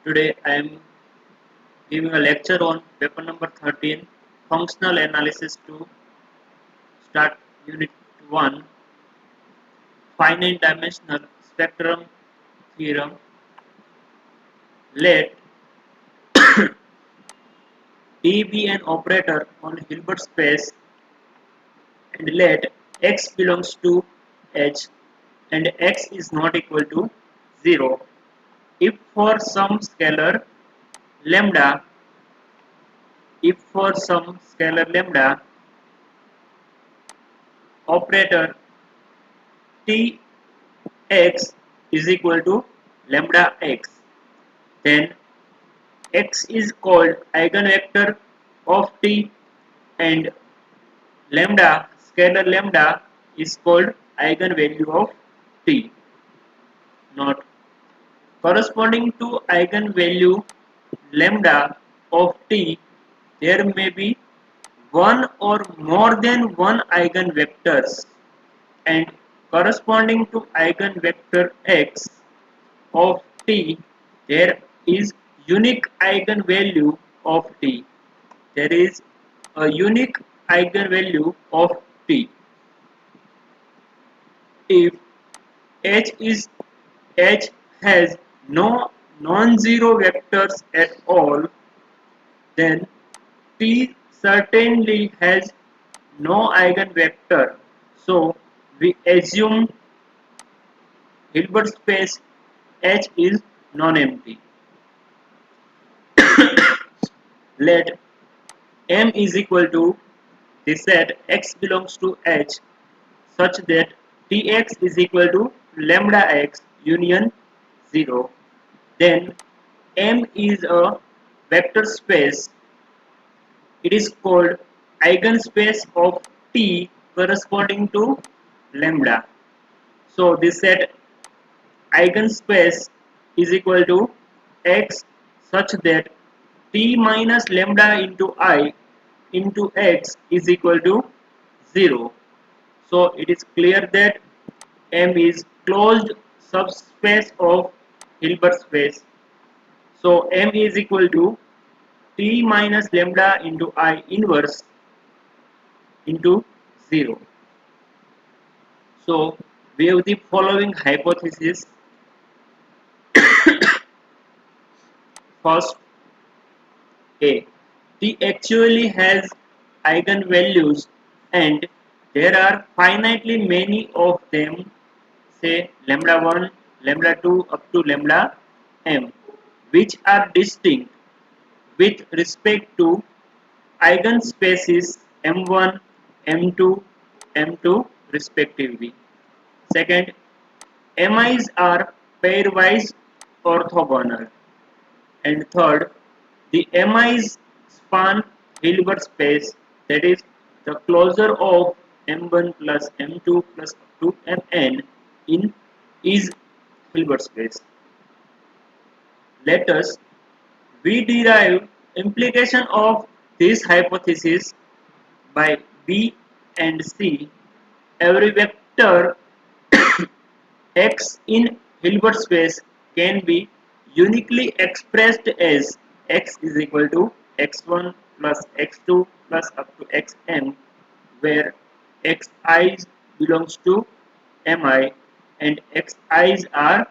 Today I am giving a lecture on paper number 13, Functional Analysis to start Unit 1, Finite Dimensional Spectrum Theorem. Let D be an operator on Hilbert space and let x belongs to H and x is not equal to 0 if for some scalar lambda operator T x is equal to lambda x, then x is called eigenvector of T and scalar lambda is called eigenvalue of T. Note, corresponding to eigenvalue lambda of T, there may be one or more than one eigenvectors, and corresponding to eigenvector x of T, there is unique eigenvalue of T. There is a unique eigenvalue of T. If H has no non-zero vectors at all, then T certainly has no eigenvector. So we assume Hilbert space H is non-empty. Let M is equal to the set x belongs to H such that Tx is equal to lambda x union 0. Then M is a vector space. It is called eigenspace of T corresponding to lambda. So this set eigenspace is equal to x such that T minus lambda into I into x is equal to 0. So it is clear that M is closed subspace of Hilbert space. So M is equal to T minus lambda into I inverse into 0. So we have the following hypothesis. First, A. T actually has eigenvalues and there are finitely many of them, say lambda 1, lambda 2 up to lambda m, which are distinct with respect to eigenspaces m1, m2, m2 respectively. Second, MIs are pairwise orthogonal. And third, the MIs span Hilbert space, that is the closure of M1 plus M2 plus up to Mn in is Hilbert space. Let us we derive implication of this hypothesis by B and C. Every vector x in Hilbert space can be uniquely expressed as x is equal to x1 plus x2 plus up to xm, where xi's belongs to mi and xi's are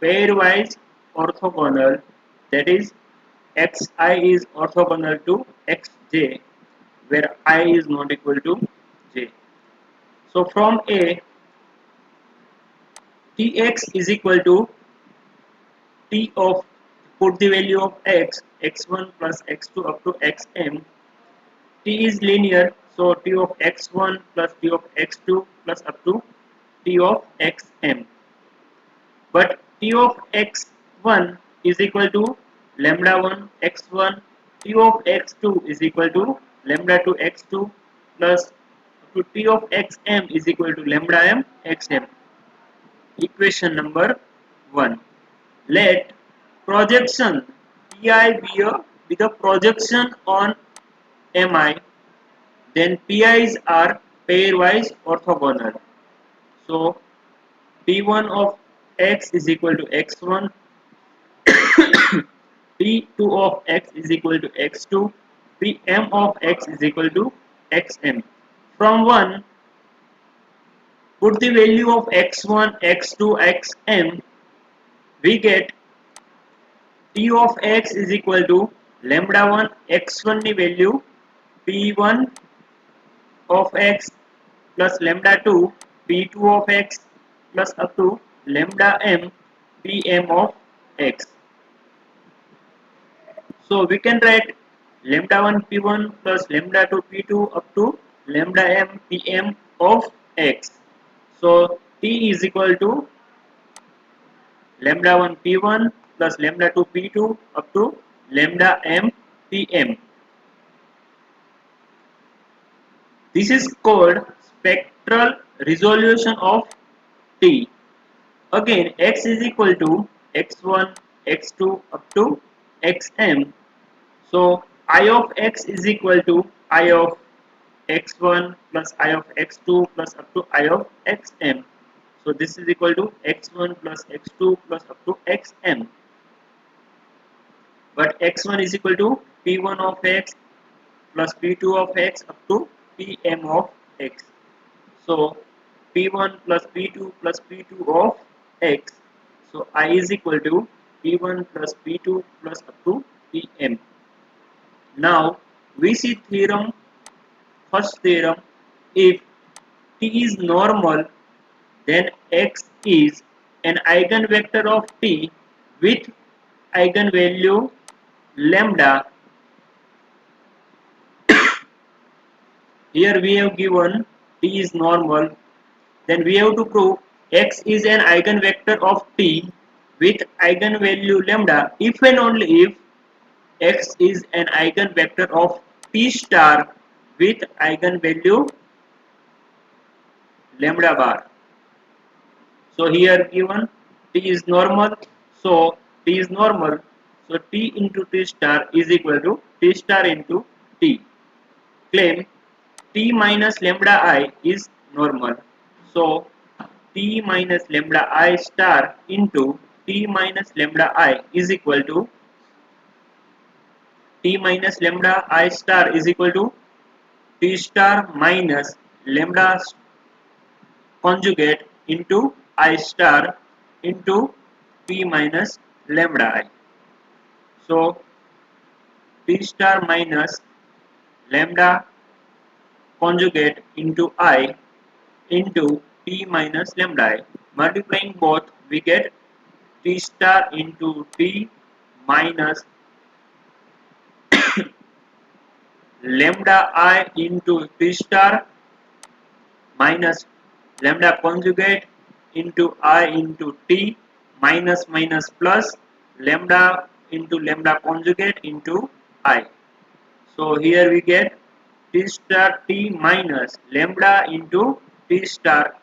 pairwise orthogonal, that is xi is orthogonal to xj, where I is not equal to j. So from A, Tx is equal to T of put the value of x, x1 plus x2 up to xm. T is linear, so T of x1 plus T of x2 plus up to T of xm. But T of x1 is equal to lambda 1 x1, T of x2 is equal to lambda 2 x2 plus up to T of xm is equal to lambda m xm. Equation number 1. Let projection Pi be the projection on Mi, then Pi's are pairwise orthogonal. So P1 of x is equal to x1, P2 of x is equal to x2, Pm of x is equal to xm. From 1, put the value of x1, x2, xm, we get P of x is equal to lambda 1, x1 ની value P1 of x plus lambda 2, P2 of x plus up to lambda m, Pm of x. So we can write lambda 1 P1 plus lambda 2 P2 up to lambda m Pm of x. So T is equal to lambda 1 P1 plus lambda 2 P2 up to lambda m Pm. This is called spectral resolution of T. Again, x is equal to x1, x2 up to xm. So I of x is equal to I of x1 plus I of x2 plus up to I of xm. So this is equal to x1 plus x2 plus up to xm. But x1 is equal to p1 of x plus p2 of x up to pm of x. So p1 plus p2 plus p2 of x. So I is equal to p1 plus p2 plus up to pm. Now we see theorem, first theorem, if T is normal, then X is an eigenvector of T with eigenvalue lambda. Here we have given T is normal, then we have to prove X is an eigenvector of T with eigenvalue lambda if and only if X is an eigenvector of T star with eigenvalue lambda bar. So here given T is normal, so T is normal, so T into T star is equal to T star into T. Claim T minus lambda I is normal, so T minus lambda I star into T minus lambda I is equal to T minus lambda I star is equal to T star minus lambda conjugate into I star into P minus lambda I. So P star minus lambda conjugate into I into P minus lambda I. Multiplying both, we get T star into T minus lambda I into T star minus lambda conjugate into I into T minus minus plus lambda into lambda conjugate into I. So here we get T star T minus lambda into T star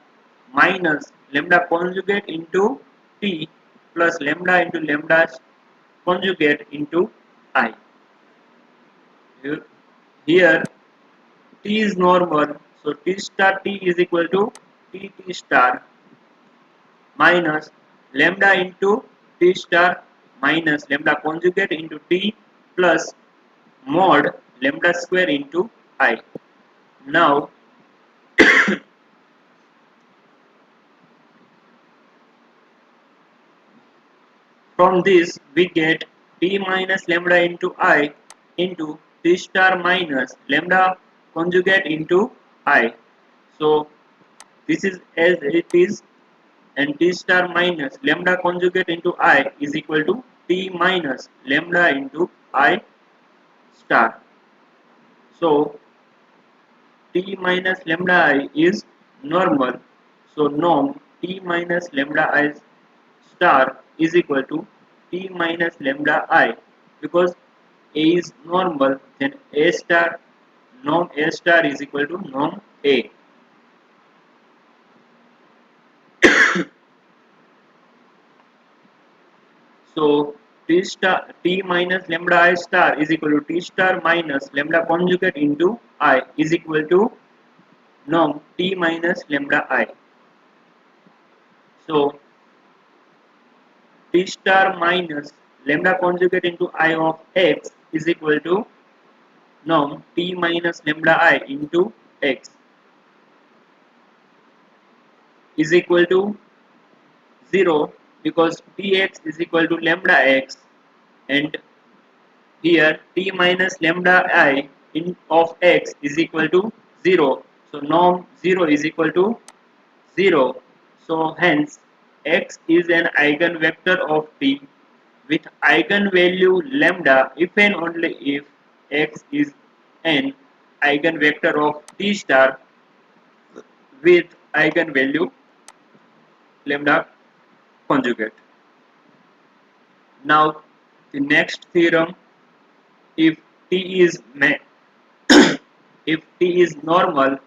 minus lambda conjugate into T plus lambda into lambda conjugate into I. Here T is normal, so T star T is equal to T T star minus lambda into T star minus lambda conjugate into T plus mod lambda square into I. Now from this we get T minus lambda into I into T star minus lambda conjugate into I. So this is as it is, and T star minus lambda conjugate into I is equal to T minus lambda into I star. So T minus lambda I is normal. So norm T minus lambda I star is equal to T minus lambda I, because A is normal, then A star, norm A star is equal to norm A. So T minus lambda I star is equal to T star minus lambda conjugate into I is equal to norm T minus lambda I. So T star minus lambda conjugate into I of x is equal to norm t minus lambda I into x is equal to 0 because tx is equal to lambda x, and here t minus lambda I in of x is equal to 0. So norm 0 is equal to 0. So hence x is an eigenvector of t with eigenvalue lambda if and only if x is an eigenvector of t star with eigenvalue lambda conjugate. Now the next theorem, if t is if t is normal,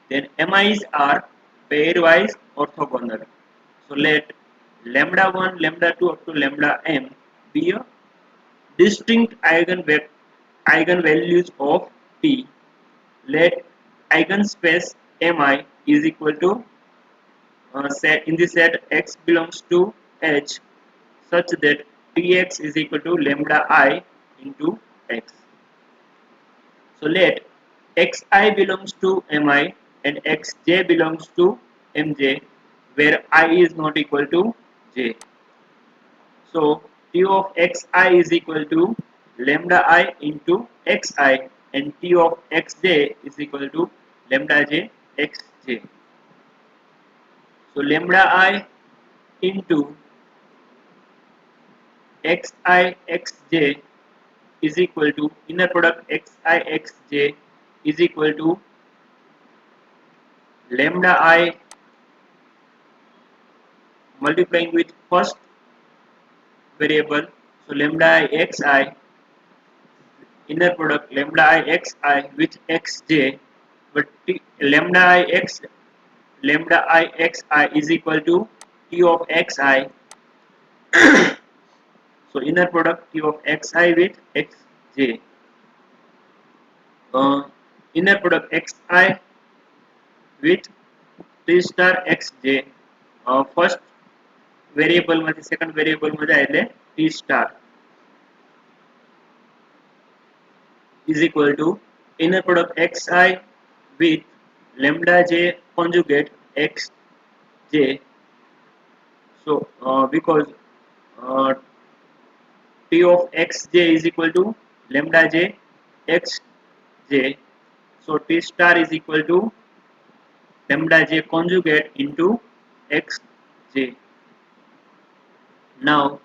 then mi's are pairwise orthogonal. So let lambda 1, lambda 2 up to lambda m be a distinct eigenvalues of t. Let eigenspace mi is equal to set in the set x belongs to h such that tx is equal to lambda I into x. So let xi belongs to mi and xj belongs to mj, where I is not equal to j. So t of xi is equal to lambda I into xi, and t of xj is equal to lambda j xj. So lambda I into xi xj is equal to inner product xi xj is equal to lambda I multiplying with first variable, so lambda I xi, inner product lambda I xi with xj, but lambda I xi is equal to t of xi, so inner product t of xi with xj, uh, inner product xi with t star xj, first variable मध्ये second variable मध्ये आले t star is equal to inner product xi with lambda j conjugate xj. So because uh, t of xj is equal to lambda j xj, so t star is equal to lambda j conjugate into xj. Now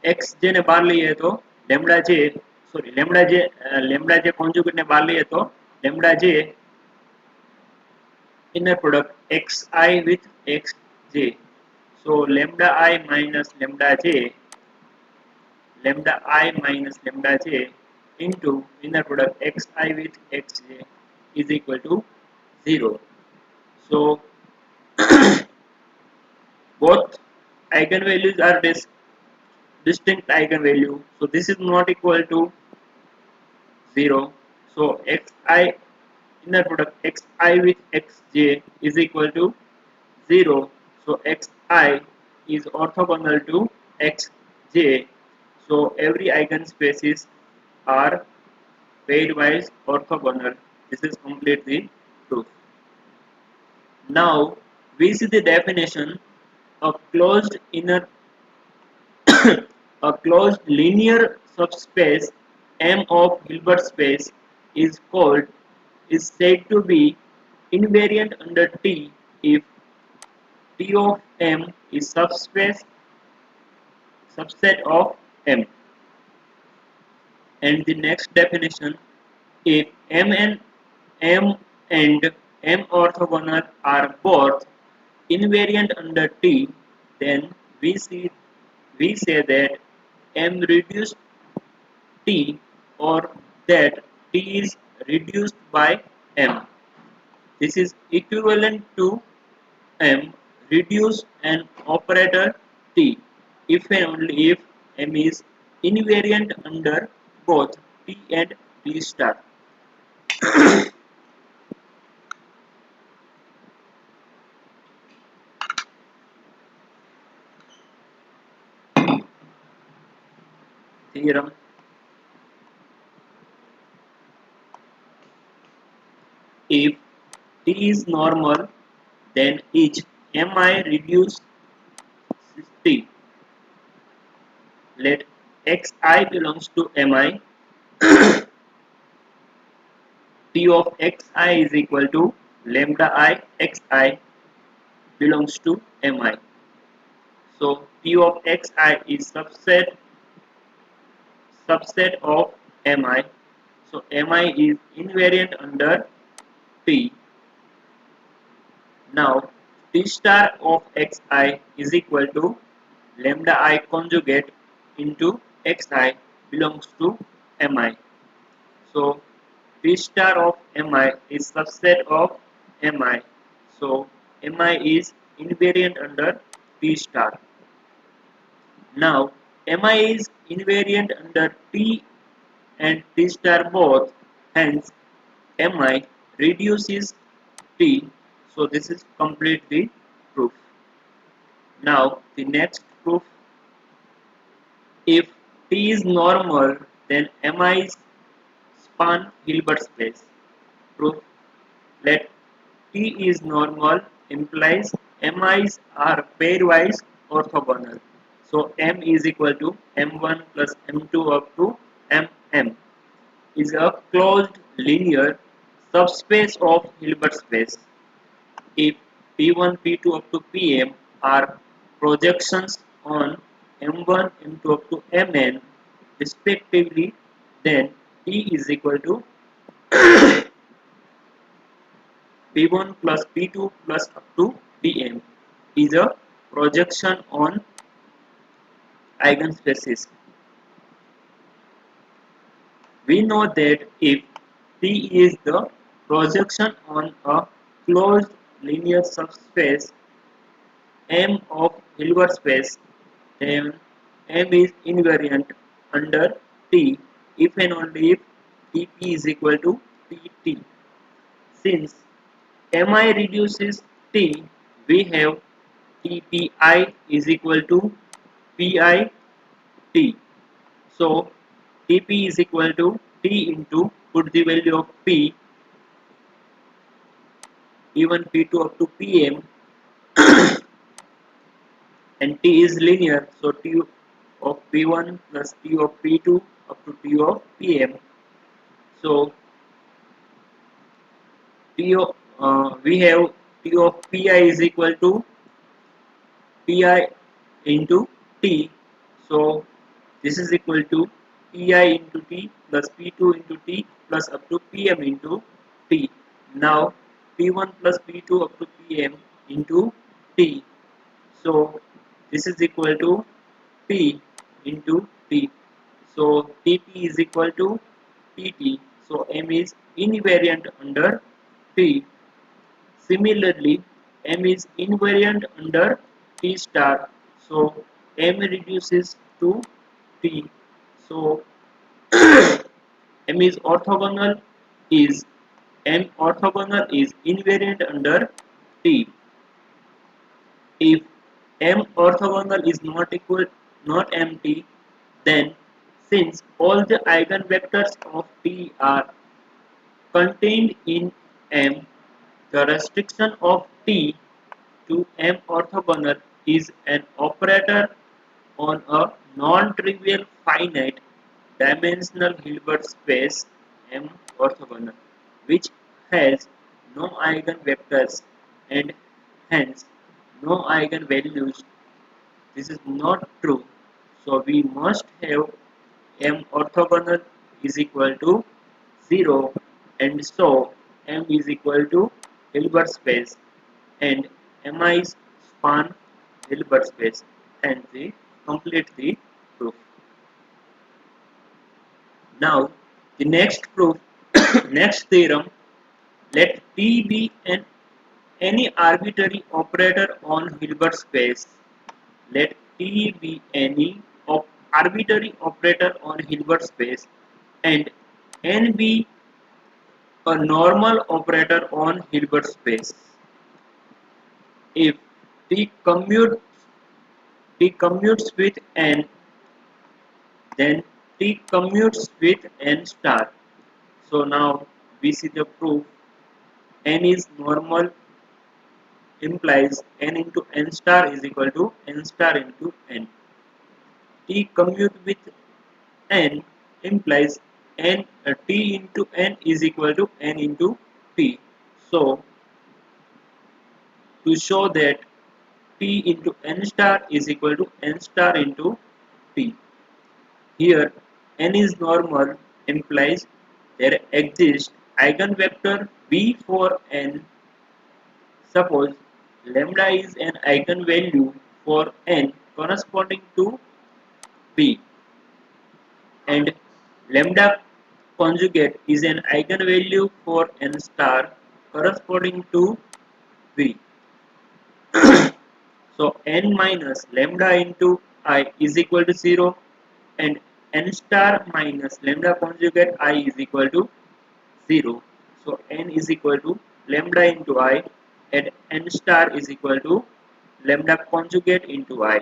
xj ने बाहर लिए तो lambda j, sorry lambda j conjugate ने बाहर लिए तो lambda j inner product xi with xj. So lambda I minus lambda j into inner product xi with xj is equal to 0. So both eigenvalues are distinct eigenvalue. So this is not equal to 0. So xi inner product xi with xj is equal to 0. So xi is orthogonal to xj. So every eigenspaces are pairwise orthogonal. This is completely true. Now we see the definition. A closed inner a closed linear subspace M of Hilbert space is called is said to be invariant under T if T of M is subset of M. And the next definition, if M and M orthogonal are both invariant under T, then we say that M reduced T, or that T is reduced by M. This is equivalent to M reduce an operator T if and only if M is invariant under both T and T star. theorem. If T is normal, then each Mi reduces T. Let Xi belongs to Mi. T of Xi is equal to lambda I Xi belongs to Mi. So T of Xi is subset of Mi. So Mi is invariant under T. Now T star of Xi is equal to lambda I conjugate into Xi belongs to Mi. So P star of Mi is subset of Mi. So Mi is invariant under P star. Now Mi is invariant under T and T star both. Hence Mi reduces T. So this is complete the proof. Now the next proof, if T is normal, then Mi is span Hilbert space. Proof, let T is normal implies MIs are pairwise orthogonal. So M is equal to M1 plus M2 up to MM is a closed linear subspace of Hilbert space. If P1, P2 up to Pm are projections on M1, M2 up to Mn respectively, then P is equal to P1 plus P2 plus up to Pm is a projection on eigenspaces. We know that if P is the projection on a closed linear subspace M of Hilbert space, then M is invariant under T if and only if Tp is equal to Pt. Since Mi reduces T, we have Tpi is equal to Pi T. So Tp is equal to T into, put the value of P, P1, P2 up to Pm, and T is linear. So T of P1 plus T of P2 up to T of Pm. So we have T of Pi is equal to Pi into T. So this is equal to Pi into T plus P2 into T plus up to Pm into T. Now P1 plus P2 up to Pm into T. So this is equal to P into T. So Tp is equal to Pt. So M is invariant under T. Similarly, M is invariant under T star. So M reduces to T. So M is orthogonal is M orthogonal is invariant under T. If M orthogonal is not empty, then since all the eigenvectors of T are contained in M, the restriction of T to M orthogonal is an operator on a non-trivial finite dimensional Hilbert space M orthogonal, which has no eigenvectors and hence no eigenvalues. This is not true. So we must have M orthogonal is equal to 0, and so M is equal to Hilbert space and Mi span Hilbert space, and we complete the proof. Now the next proof, next theorem, let T be any arbitrary operator on Hilbert space. Let T be any arbitrary operator on Hilbert space and N be a normal operator on Hilbert space. If T commutes with N, then T commutes with n star. So now we see the proof. N is normal implies n into n star is equal to n star into n. T commute with n implies t into n is equal to n into t. So to show that t into n star is equal to n star into t. Here n is normal implies there exists eigenvector v for n. Suppose lambda is an eigenvalue for n corresponding to b and lambda conjugate is an eigenvalue for n star corresponding to b. So n minus lambda into I is equal to 0 and n star minus lambda conjugate I is equal to 0. So n is equal to lambda into I and n star is equal to lambda conjugate into I.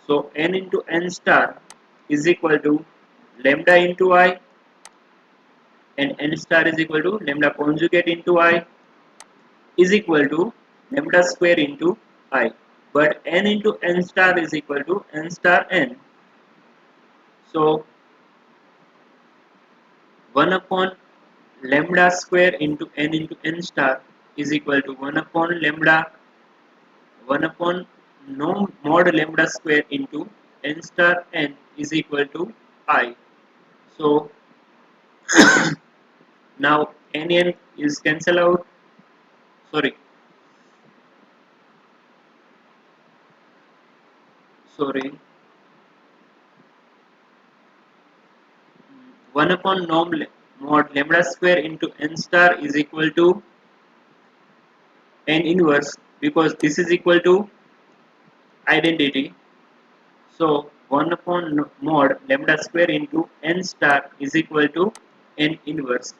So n into n star is equal to lambda into I and n star is equal to lambda conjugate into I is equal to lambda square into I. But n into n star is equal to n star n. So 1 upon lambda square into n star is equal to 1 upon lambda 1 upon no mod lambda square into n star n is equal to I. So now n is cancel out. Sorry, sorry. 1 upon norm mod lambda square into n star is equal to n inverse because this is equal to identity. So 1 upon mod lambda square into n star is equal to n inverse.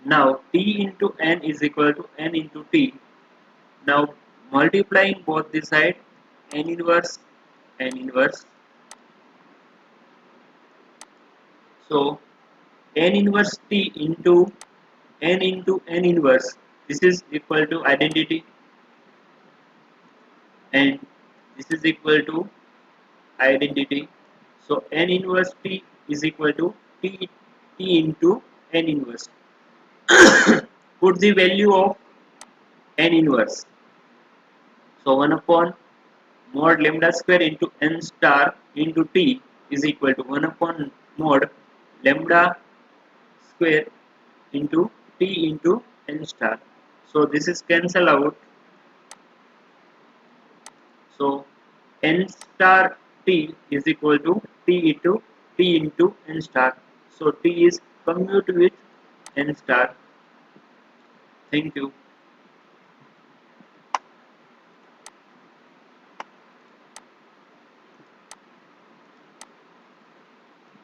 Now t into n is equal to n into t. Now multiplying both the side n inverse. So n inverse t into n inverse. This is equal to identity and this is equal to identity. So n inverse t is equal to t into n inverse. Put the value of n inverse. So 1 upon mod lambda square into n star into t is equal to 1 upon mod lambda square into t into n star. So this is cancel out. So n star t is equal to t into n star. So t is commute with n star. Thank you.